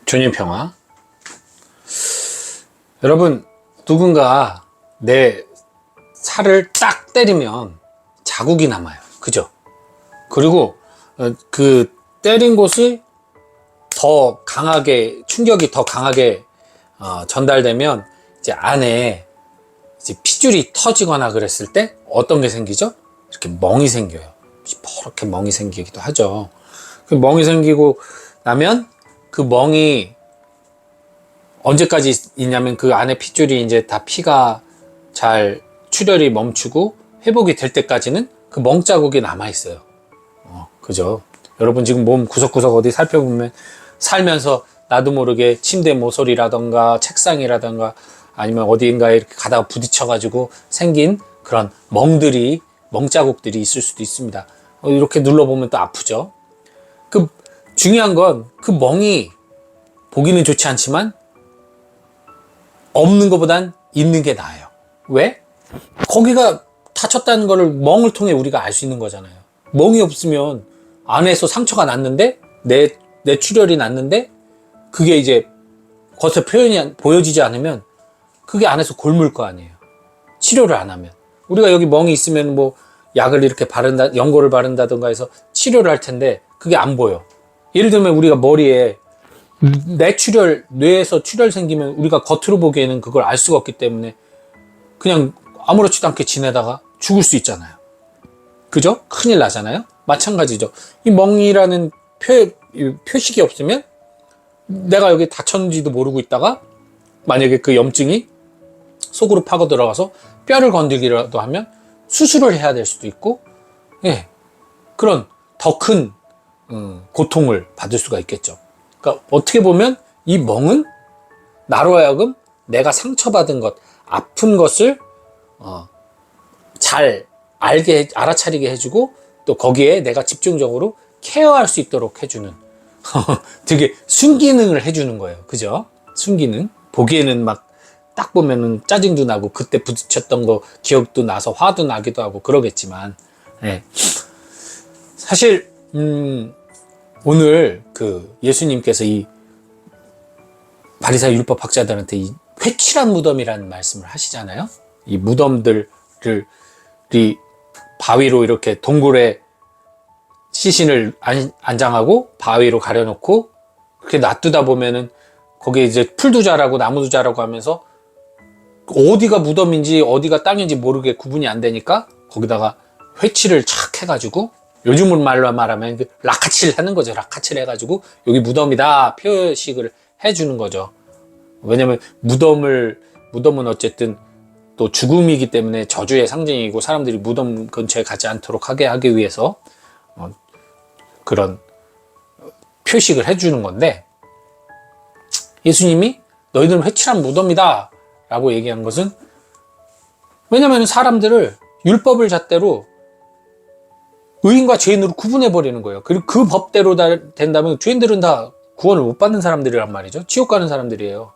주님 평화. 여러분, 누군가 내 살을 딱 때리면 자국이 남아요. 그죠? 그리고 그 때린 곳이 더 강하게, 충격이 더 강하게 전달되면 이제 안에 이제 핏줄이 터지거나 그랬을 때 어떤 게 생기죠? 이렇게 멍이 생겨요. 이렇게 멍이 생기기도 하죠. 그 멍이 생기고 나면 그 멍이 언제까지 있냐면 그 안에 핏줄이 이제 다 피가 잘 출혈이 멈추고 회복이 될 때까지는 그 멍 자국이 남아 있어요. 그죠? 여러분 지금 몸 구석구석 어디 살펴보면 살면서 나도 모르게 침대 모서리라던가 책상이라던가 아니면 어디인가에 이렇게 가다가 부딪혀가지고 생긴 그런 멍들이, 멍 자국들이 있을 수도 있습니다. 이렇게 눌러보면 또 아프죠? 그 중요한 건 그 멍이 보기는 좋지 않지만 없는 것보단 있는 게 나아요. 왜? 거기가 다쳤다는 거를 멍을 통해 우리가 알 수 있는 거잖아요. 멍이 없으면 안에서 상처가 났는데 내 출혈이 났는데 그게 이제 겉에 보여지지 않으면 그게 안에서 골물 거 아니에요. 치료를 안 하면. 우리가 여기 멍이 있으면 뭐 약을 이렇게 바른다, 연고를 바른다던가 해서 치료를 할 텐데 그게 안 보여. 예를 들면 우리가 머리에 뇌에서 출혈 생기면 우리가 겉으로 보기에는 그걸 알 수가 없기 때문에 그냥 아무렇지도 않게 지내다가 죽을 수 있잖아요. 그죠? 큰일 나잖아요? 마찬가지죠. 이 멍이라는 표식이 없으면 내가 여기 다쳤는지도 모르고 있다가 만약에 그 염증이 속으로 파고 들어가서 뼈를 건들기라도 하면 수술을 해야 될 수도 있고, 예, 그런 더 큰 고통을 받을 수가 있겠죠. 그러니까 어떻게 보면 이 멍은 나로 하여금 내가 상처받은 것, 아픈 것을 잘 알아차리게 해주고 또 거기에 내가 집중적으로 케어할 수 있도록 해주는 되게 순기능을 해주는 거예요. 그죠? 순기능. 보기에는 막 딱 보면은 짜증도 나고 그때 부딪혔던 거 기억도 나서 화도 나기도 하고 그러겠지만, 예. 사실 오늘 그 예수님께서 이 바리사의 율법 학자들한테 이 회칠한 무덤이라는 말씀을 하시잖아요. 이 무덤들이 바위로 이렇게 동굴에 시신을 안장하고 바위로 가려놓고 그렇게 놔두다 보면은 거기에 이제 풀도 자라고 나무도 자라고 하면서 어디가 무덤인지 어디가 땅인지 모르게 구분이 안 되니까 거기다가 회칠을 착 해가지고 요즘 말로 말하면 라카칠 하는 거죠. 라카칠 해가지고 여기 무덤이다 표식을 해주는 거죠. 왜냐면 무덤은 어쨌든 또 죽음이기 때문에 저주의 상징이고 사람들이 무덤 근처에 가지 않도록 하기 위해서 그런 표식을 해주는 건데, 예수님이 너희들은 회칠한 무덤이다 라고 얘기한 것은 왜냐면 사람들을 율법을 잣대로 의인과 죄인으로 구분해 버리는 거예요. 그리고 그 법대로 된다면 죄인들은 다 구원을 못 받는 사람들이란 말이죠. 지옥 가는 사람들이에요.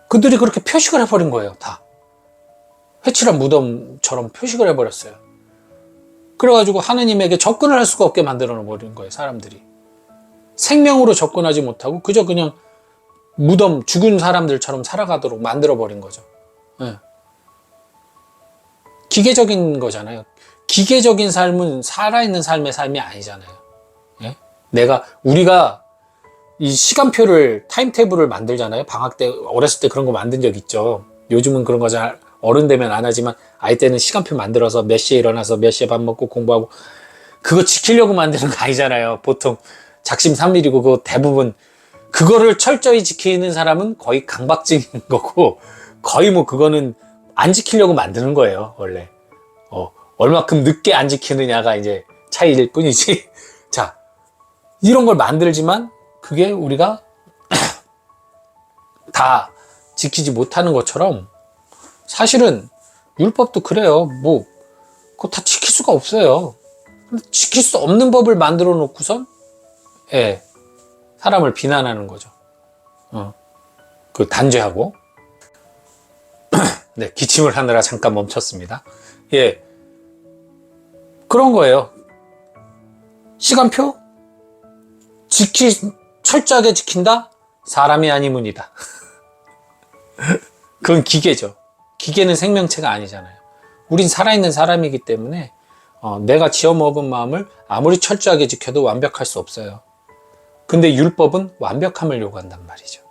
그들이 그렇게 표식을 해버린 거예요. 다 회칠한 무덤처럼 표식을 해버렸어요. 그래가지고 하느님에게 접근을 할 수가 없게 만들어 버린 거예요. 사람들이 생명으로 접근하지 못하고 그저 그냥 무덤, 죽은 사람들처럼 살아가도록 만들어 버린 거죠. 예. 기계적인 거잖아요. 기계적인 삶은 살아있는 삶의 삶이 아니잖아요. 예? 우리가 이 시간표를, 타임테이블을 만들잖아요. 방학 때, 어렸을 때 그런 거 만든 적 있죠. 요즘은 그런 거 잘 어른 되면 안 하지만 아이 때는 시간표 만들어서 몇 시에 일어나서 몇 시에 밥 먹고 공부하고 그거 지키려고 만드는 거 아니잖아요. 보통 작심삼일이고 그거 대부분 그거를 철저히 지키는 사람은 거의 강박증인 거고 거의 뭐 그거는 안 지키려고 만드는 거예요. 원래 얼마큼 늦게 안 지키느냐가 이제 차이일 뿐이지. 자, 이런 걸 만들지만 그게 우리가 다 지키지 못하는 것처럼 사실은 율법도 그래요. 뭐 그거 다 지킬 수가 없어요. 지킬 수 없는 법을 만들어 놓고선 사람을 비난하는 거죠. 그 단죄하고. 네, 기침을 하느라 잠깐 멈췄습니다. 예, 그런 거예요. 시간표 철저하게 지킨다? 사람이 아니문이다. 그건 기계죠. 기계는 생명체가 아니잖아요. 우린 살아있는 사람이기 때문에 내가 지어먹은 마음을 아무리 철저하게 지켜도 완벽할 수 없어요. 근데 율법은 완벽함을 요구한단 말이죠.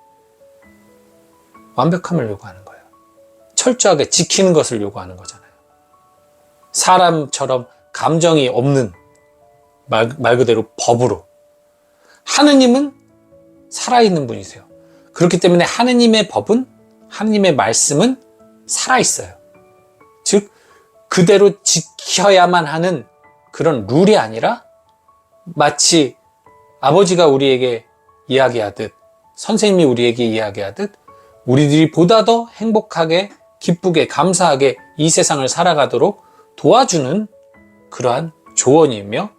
완벽함을 요구하는 거예요. 철저하게 지키는 것을 요구하는 거잖아요. 사람처럼 감정이 없는 말 그대로 법으로. 하느님은 살아있는 분이세요. 그렇기 때문에 하느님의 법은, 하느님의 말씀은 살아있어요. 즉 그대로 지켜야만 하는 그런 룰이 아니라 마치 아버지가 우리에게 이야기하듯, 선생님이 우리에게 이야기하듯 우리들이 보다 더 행복하게, 기쁘게, 감사하게 이 세상을 살아가도록 도와주는 그러한 조언이며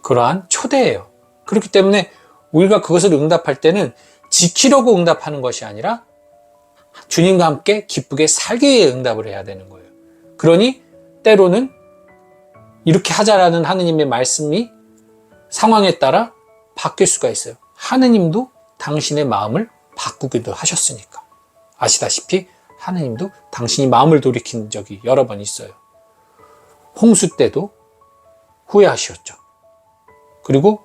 그러한 초대예요. 그렇기 때문에 우리가 그것을 응답할 때는 지키려고 응답하는 것이 아니라 주님과 함께 기쁘게 살기 위해 응답을 해야 되는 거예요. 그러니 때로는 이렇게 하자라는 하느님의 말씀이 상황에 따라 바뀔 수가 있어요. 하느님도 당신의 마음을 바꾸기도 하셨으니까. 아시다시피 하느님도 당신이 마음을 돌이킨 적이 여러 번 있어요. 홍수 때도 후회하셨죠. 그리고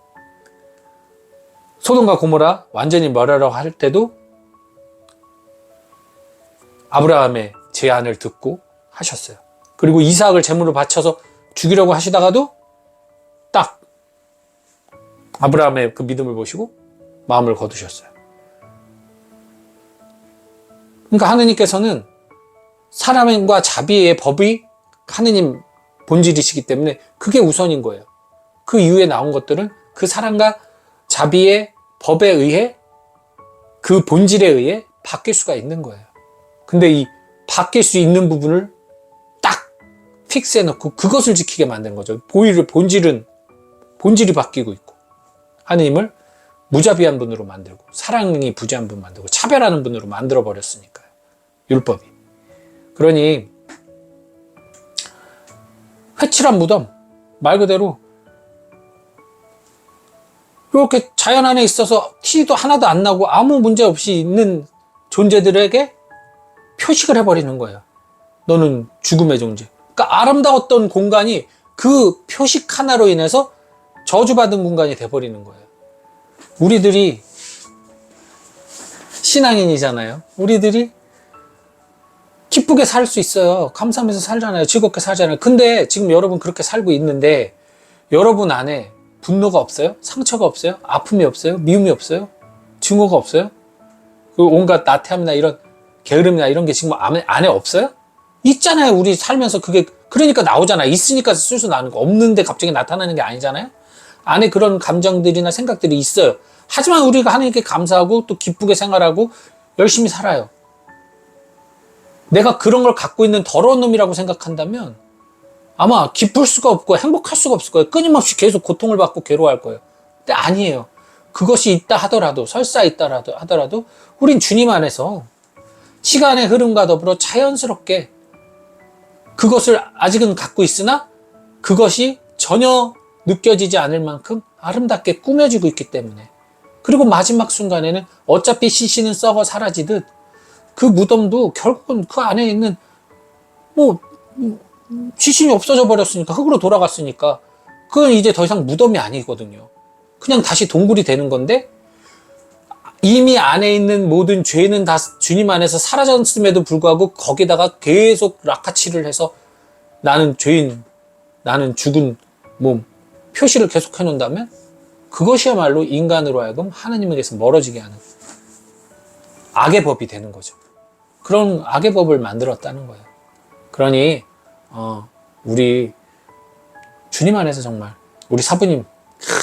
소돔과 고모라 완전히 멸하라고 할 때도 아브라함의 제안을 듣고 하셨어요. 그리고 이삭을 제물로 바쳐서 죽이려고 하시다가도 딱 아브라함의 그 믿음을 보시고 마음을 거두셨어요. 그러니까 하느님께서는 사람과 자비의 법이 하느님 본질이시기 때문에 그게 우선인 거예요. 그 이후에 나온 것들은 그 사랑과 자비의 법에 의해, 그 본질에 의해 바뀔 수가 있는 거예요. 근데 이 바뀔 수 있는 부분을 딱 픽스해 놓고 그것을 지키게 만드는 거죠. 본질이 바뀌고 있고, 하느님을 무자비한 분으로 만들고 사랑이 부재한 분 만들고 차별하는 분으로 만들어 버렸으니까요. 율법이. 그러니 회칠한 무덤, 말 그대로 이렇게 자연 안에 있어서 티도 하나도 안 나고 아무 문제 없이 있는 존재들에게 표식을 해버리는 거예요. 너는 죽음의 존재. 그러니까 아름다웠던 공간이 그 표식 하나로 인해서 저주받은 공간이 돼버리는 거예요. 우리들이 신앙인이잖아요. 우리들이 기쁘게 살 수 있어요. 감사하면서 살잖아요. 즐겁게 살잖아요. 근데 지금 여러분 그렇게 살고 있는데 여러분 안에 분노가 없어요? 상처가 없어요? 아픔이 없어요? 미움이 없어요? 증오가 없어요? 그 온갖 나태함이나 이런 게으름이나 이런 게 지금 안에 없어요? 있잖아요. 우리 살면서 그게 그러니까 나오잖아요. 있으니까 술술 나는 거. 없는데 갑자기 나타나는 게 아니잖아요. 안에 그런 감정들이나 생각들이 있어요. 하지만 우리가 하나님께 감사하고 또 기쁘게 생활하고 열심히 살아요. 내가 그런 걸 갖고 있는 더러운 놈이라고 생각한다면 아마 기쁠 수가 없고 행복할 수가 없을 거예요. 끊임없이 계속 고통을 받고 괴로워할 거예요. 근데 아니에요. 그것이 있다 하더라도, 설사 있다 하더라도 우린 주님 안에서 시간의 흐름과 더불어 자연스럽게 그것을 아직은 갖고 있으나 그것이 전혀 느껴지지 않을 만큼 아름답게 꾸며지고 있기 때문에, 그리고 마지막 순간에는 어차피 시신은 썩어 사라지듯 그 무덤도 결국은 그 안에 있는 시신이 없어져 버렸으니까, 흙으로 돌아갔으니까 그건 이제 더 이상 무덤이 아니거든요. 그냥 다시 동굴이 되는 건데, 이미 안에 있는 모든 죄는 다 주님 안에서 사라졌음에도 불구하고 거기다가 계속 락카치를 해서 나는 죄인, 나는 죽은 몸 표시를 계속 해놓는다면 그것이야말로 인간으로 하여금 하나님에게서 멀어지게 하는 악의 법이 되는 거죠. 그런 악의 법을 만들었다는 거예요. 그러니 우리 주님 안에서 정말 우리 사부님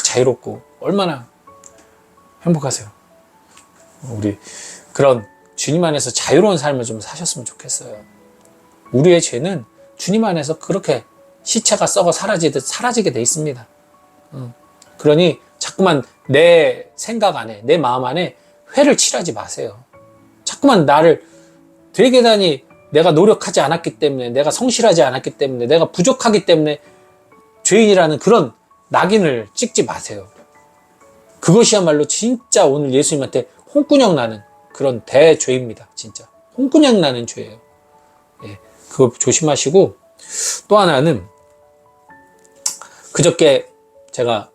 자유롭고 얼마나 행복하세요. 우리 그런 주님 안에서 자유로운 삶을 좀 사셨으면 좋겠어요. 우리의 죄는 주님 안에서 그렇게 시체가 썩어 사라지듯 사라지게 돼 있습니다. 그러니 자꾸만 내 생각 안에, 내 마음 안에 회를 칠하지 마세요. 자꾸만 나를 되게 다니 내가 노력하지 않았기 때문에, 내가 성실하지 않았기 때문에, 내가 부족하기 때문에 죄인이라는 그런 낙인을 찍지 마세요. 그것이야말로 진짜 오늘 예수님한테 홍군형 나는 그런 대죄입니다. 진짜 홍군형 나는 죄예요. 예, 그거 조심하시고, 또 하나는 그저께 제가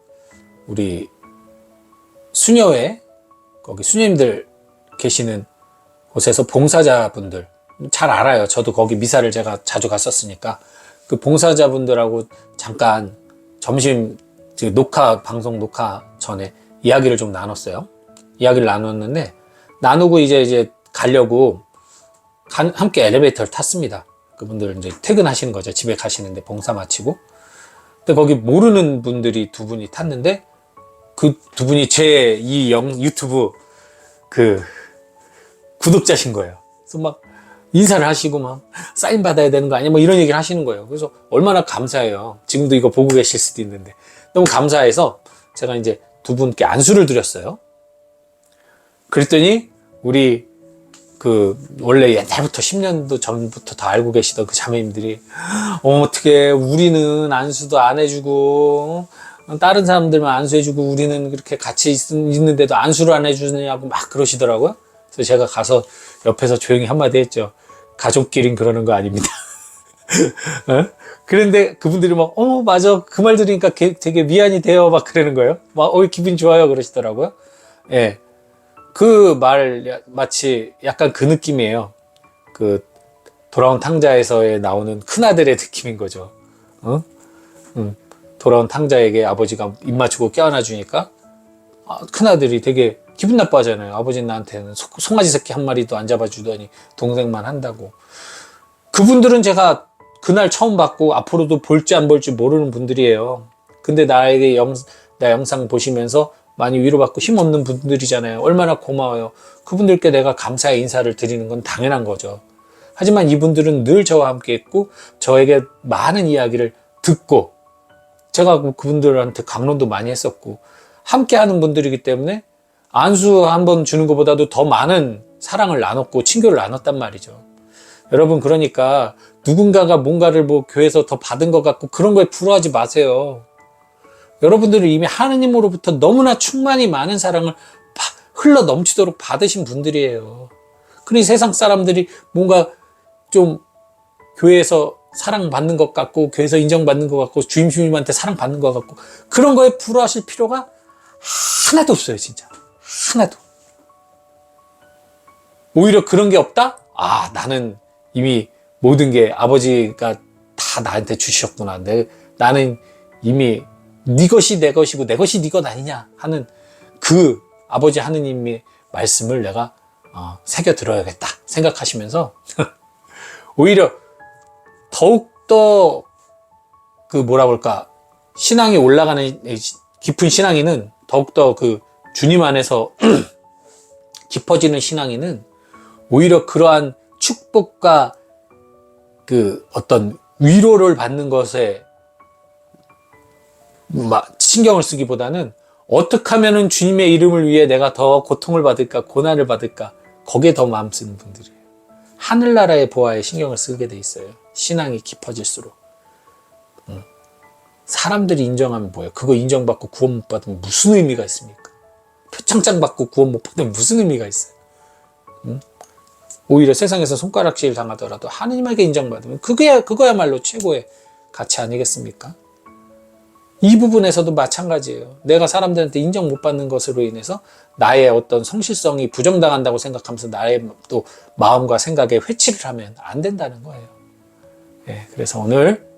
우리 수녀회, 거기 수녀님들 계시는 곳에서 봉사자분들 잘 알아요. 저도 거기 미사를 제가 자주 갔었으니까 그 봉사자분들하고 잠깐 점심 방송 녹화 전에 이야기를 좀 나눴어요. 이야기를 나눴는데, 나누고 이제 가려고 함께 엘리베이터를 탔습니다. 그분들 이제 퇴근하시는 거죠. 집에 가시는데 봉사 마치고. 근데 거기 모르는 분들이 두 분이 탔는데, 그 두 분이 제 이 유튜브 그 구독자신 거예요. 그래서 막 인사를 하시고 막 사인 받아야 되는 거 아니야? 뭐 이런 얘기를 하시는 거예요. 그래서 얼마나 감사해요. 지금도 이거 보고 계실 수도 있는데. 너무 감사해서 제가 이제 두 분께 안수를 드렸어요. 그랬더니 우리 원래 옛날부터 10년도 전부터 다 알고 계시던 그 자매님들이 어떻게 우리는 안수도 안 해주고 다른 사람들만 안수해주고 우리는 그렇게 같이 있는데도 안수를 안 해주느냐고 막 그러시더라고요. 그래서 제가 가서 옆에서 조용히 한마디 했죠. 가족끼린 그러는 거 아닙니다. 어? 그런데 그분들이 막 맞아, 그 말 들으니까 되게 미안이 돼요 막 그러는 거예요. 막 기분 좋아요 그러시더라고요. 예. 그 말 마치 약간 그 느낌이에요. 그 돌아온 탕자에서의 나오는 큰아들의 느낌인 거죠. 돌아온 탕자에게 아버지가 입 맞추고 껴안아 주니까 큰아들이 되게 기분 나빠하잖아요. 아버지는 나한테는 송아지 새끼 한 마리도 안 잡아주더니 동생만 한다고. 그분들은 제가 그날 처음 봤고 앞으로도 볼지 안 볼지 모르는 분들이에요. 근데 나에게 나 영상 보시면서 많이 위로받고 힘없는 분들이잖아요. 얼마나 고마워요. 그분들께 내가 감사의 인사를 드리는 건 당연한 거죠. 하지만 이분들은 늘 저와 함께 있고 저에게 많은 이야기를 듣고, 제가 그분들한테 강론도 많이 했었고 함께 하는 분들이기 때문에 안수 한번 주는 것보다도 더 많은 사랑을 나눴고 친교를 나눴단 말이죠. 여러분, 그러니까 누군가가 뭔가를 교회에서 더 받은 것 같고 그런 거에 부러워하지 마세요. 여러분들은 이미 하느님으로부터 너무나 충만히 많은 사랑을 흘러 넘치도록 받으신 분들이에요. 그러니 세상 사람들이 뭔가 좀 교회에서 사랑받는 것 같고 교회에서 인정받는 것 같고 주임님한테 사랑받는 것 같고 그런 거에 부러워하실 필요가 하나도 없어요. 진짜 하나도. 오히려 그런 게 없다? 나는 이미 모든 게 아버지가 다 나한테 주셨구나. 나는 이미 네 것이 내 것이고 내 것이 네 것 아니냐 하는 그 아버지 하느님의 말씀을 내가 새겨 들어야겠다 생각하시면서 오히려 더욱더 신앙이 올라가는 깊은 신앙인은 더욱더 주님 안에서 깊어지는 신앙인은 오히려 그러한 축복과 어떤 위로를 받는 것에 신경을 쓰기보다는 어떻게 하면은 주님의 이름을 위해 내가 더 고통을 받을까, 고난을 받을까, 거기에 더 마음 쓰는 분들이에요. 하늘나라의 보화에 신경을 쓰게 돼 있어요. 신앙이 깊어질수록. 사람들이 인정하면 뭐예요? 그거 인정받고 구원 못 받으면 무슨 의미가 있습니까? 표창장 받고 구원 못 받으면 무슨 의미가 있어요? 오히려 세상에서 손가락질 당하더라도 하느님에게 인정받으면 그거야말로 최고의 가치 아니겠습니까? 이 부분에서도 마찬가지예요. 내가 사람들한테 인정 못 받는 것으로 인해서 나의 어떤 성실성이 부정당한다고 생각하면서 나의 또 마음과 생각에 회치를 하면 안 된다는 거예요. 예, 그래서 오늘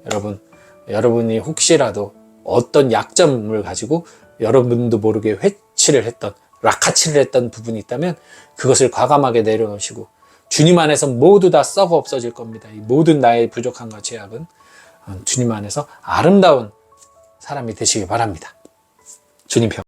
여러분이 혹시라도 어떤 약점을 가지고 여러분도 모르게 회치를 했던, 락하치를 했던 부분이 있다면 그것을 과감하게 내려놓으시고 주님 안에서 모두 다 썩어 없어질 겁니다. 이 모든 나의 부족함과 죄악은 주님 안에서 아름다운 사람이 되시기 바랍니다. 주님 평.